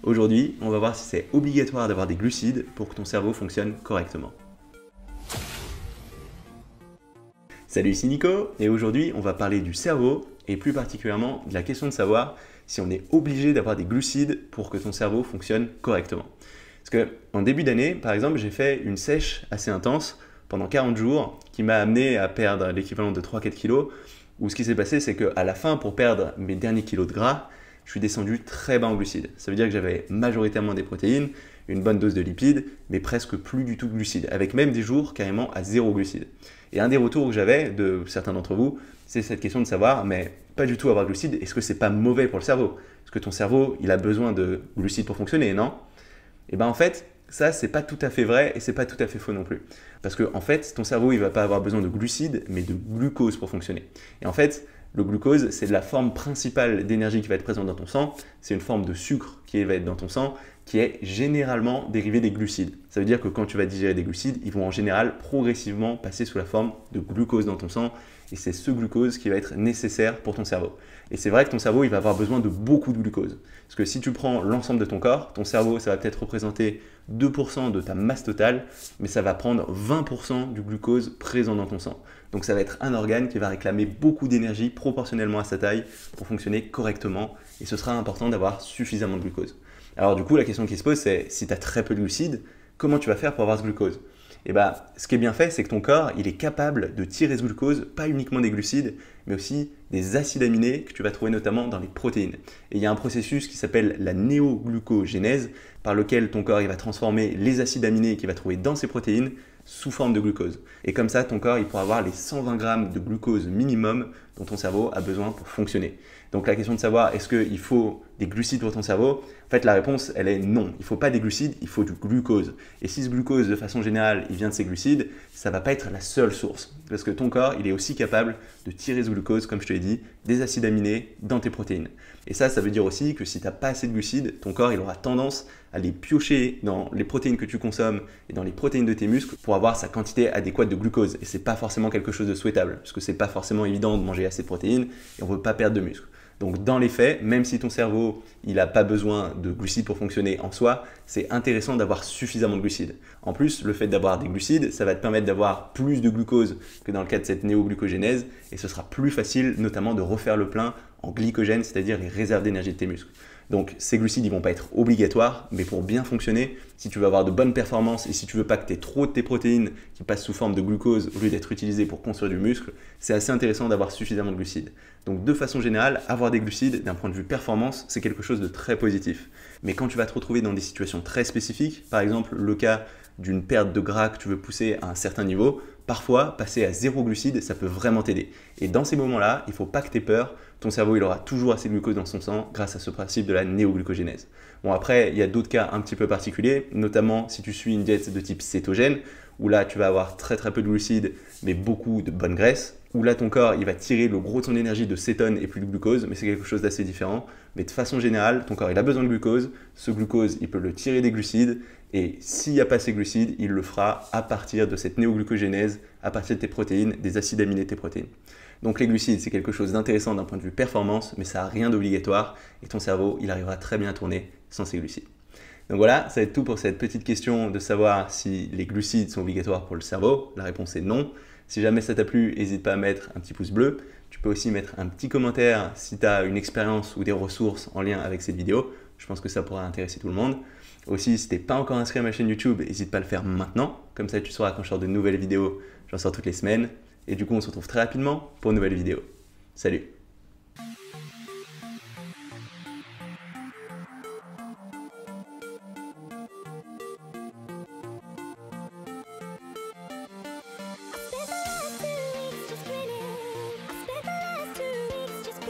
Aujourd'hui, on va voir si c'est obligatoire d'avoir des glucides pour que ton cerveau fonctionne correctement. Salut, ici Nico, et aujourd'hui on va parler du cerveau et plus particulièrement de la question de savoir si on est obligé d'avoir des glucides pour que ton cerveau fonctionne correctement. Parce que en début d'année, par exemple, j'ai fait une sèche assez intense pendant 40 jours qui m'a amené à perdre l'équivalent de 3-4 kilos, où ce qui s'est passé c'est qu'à la fin, pour perdre mes derniers kilos de gras, je suis descendu très bas en glucides. Ça veut dire que j'avais majoritairement des protéines, une bonne dose de lipides, mais presque plus du tout de glucides, avec même des jours carrément à 0 glucides. Et un des retours que j'avais de certains d'entre vous, c'est cette question de savoir, mais pas du tout avoir de glucides, est-ce que c'est pas mauvais pour le cerveau? Est-ce que ton cerveau, il a besoin de glucides pour fonctionner, non? Et bien en fait, ça c'est pas tout à fait vrai et c'est pas tout à fait faux non plus. Parce que en fait, ton cerveau, il va pas avoir besoin de glucides, mais de glucose pour fonctionner. Et en fait, le glucose, c'est la forme principale d'énergie qui va être présente dans ton sang. C'est une forme de sucre qui va être dans ton sang, qui est généralement dérivée des glucides. Ça veut dire que quand tu vas digérer des glucides, ils vont en général progressivement passer sous la forme de glucose dans ton sang. Et c'est ce glucose qui va être nécessaire pour ton cerveau. Et c'est vrai que ton cerveau, il va avoir besoin de beaucoup de glucose. Parce que si tu prends l'ensemble de ton corps, ton cerveau, ça va peut-être représenter 2% de ta masse totale, mais ça va prendre 20% du glucose présent dans ton sang. Donc ça va être un organe qui va réclamer beaucoup d'énergie proportionnellement à sa taille pour fonctionner correctement. Et ce sera important d'avoir suffisamment de glucose. Alors du coup, la question qui se pose, c'est si tu as très peu de glucides, comment tu vas faire pour avoir ce glucose? Et bien, ce qui est bien fait, c'est que ton corps, il est capable de tirer ce glucose, pas uniquement des glucides, mais aussi des acides aminés que tu vas trouver notamment dans les protéines. Et il y a un processus qui s'appelle la néoglucogénèse, par lequel ton corps il va transformer les acides aminés qu'il va trouver dans ses protéines sous forme de glucose. Et comme ça, ton corps il pourra avoir les 120 grammes de glucose minimum dont ton cerveau a besoin pour fonctionner. Donc la question de savoir est-ce qu'il faut des glucides pour ton cerveau, en fait la réponse elle est non. Il ne faut pas des glucides, il faut du glucose. Et si ce glucose de façon générale il vient de ces glucides, ça ne va pas être la seule source. Parce que ton corps il est aussi capable de tirer ce glucose, comme je te l'ai dit, des acides aminés dans tes protéines. Et ça veut dire aussi que si tu n'as pas assez de glucides, ton corps il aura tendance à les piocher dans les protéines que tu consommes et dans les protéines de tes muscles pour avoir sa quantité adéquate de glucose. Et ce n'est pas forcément quelque chose de souhaitable, parce que ce n'est pas forcément évident de manger assez de protéines et on ne veut pas perdre de muscle. Donc dans les faits, même si ton cerveau il n'a pas besoin de glucides pour fonctionner en soi, c'est intéressant d'avoir suffisamment de glucides. En plus, le fait d'avoir des glucides, ça va te permettre d'avoir plus de glucose que dans le cas de cette néoglucogénèse et ce sera plus facile notamment de refaire le plein en glycogène, c'est-à-dire les réserves d'énergie de tes muscles. Donc ces glucides, ils ne vont pas être obligatoires, mais pour bien fonctionner, si tu veux avoir de bonnes performances et si tu ne veux pas que tu aies trop de tes protéines qui passent sous forme de glucose au lieu d'être utilisées pour construire du muscle, c'est assez intéressant d'avoir suffisamment de glucides. Donc de façon générale, avoir des glucides, d'un point de vue performance, c'est quelque chose de très positif. Mais quand tu vas te retrouver dans des situations très spécifiques, par exemple le cas d'une perte de gras que tu veux pousser à un certain niveau, parfois, passer à 0 glucides, ça peut vraiment t'aider. Et dans ces moments-là, il ne faut pas que tu aies peur. Ton cerveau, il aura toujours assez de glucose dans son sang grâce à ce principe de la néoglucogénèse. Bon, après, il y a d'autres cas un petit peu particuliers, notamment si tu suis une diète de type cétogène, où là, tu vas avoir très peu de glucides, mais beaucoup de bonne graisse, où là, ton corps, il va tirer le gros de son énergie de cétone et plus de glucose, mais c'est quelque chose d'assez différent. Mais de façon générale, ton corps, il a besoin de glucose. Ce glucose, il peut le tirer des glucides, et s'il n'y a pas ces glucides, il le fera à partir de cette néoglucogénèse, à partir de tes protéines, des acides aminés de tes protéines. Donc les glucides, c'est quelque chose d'intéressant d'un point de vue performance, mais ça n'a rien d'obligatoire, et ton cerveau, il arrivera très bien à tourner sans ces glucides. Donc voilà, ça va être tout pour cette petite question de savoir si les glucides sont obligatoires pour le cerveau. La réponse est non. Si jamais ça t'a plu, n'hésite pas à mettre un petit pouce bleu. Tu peux aussi mettre un petit commentaire si tu as une expérience ou des ressources en lien avec cette vidéo. Je pense que ça pourra intéresser tout le monde. Aussi, si tu n'es pas encore inscrit à ma chaîne YouTube, n'hésite pas à le faire maintenant. Comme ça, tu sauras quand je sors de nouvelles vidéos. J'en sors toutes les semaines. Et du coup, on se retrouve très rapidement pour une nouvelle vidéo. Salut!